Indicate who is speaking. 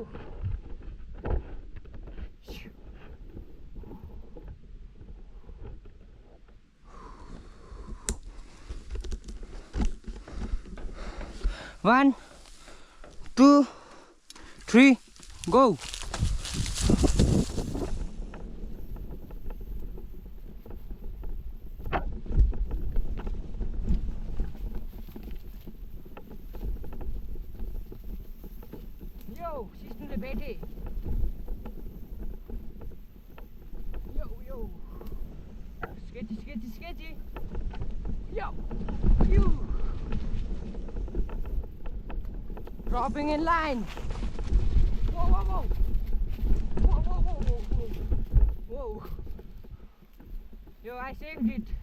Speaker 1: go. One, two, three, go. Yo, sidstnede bag. Yo. Sketchy. Yo. You. Dropping in line. Whoa. Whoa. Yo, I saved it.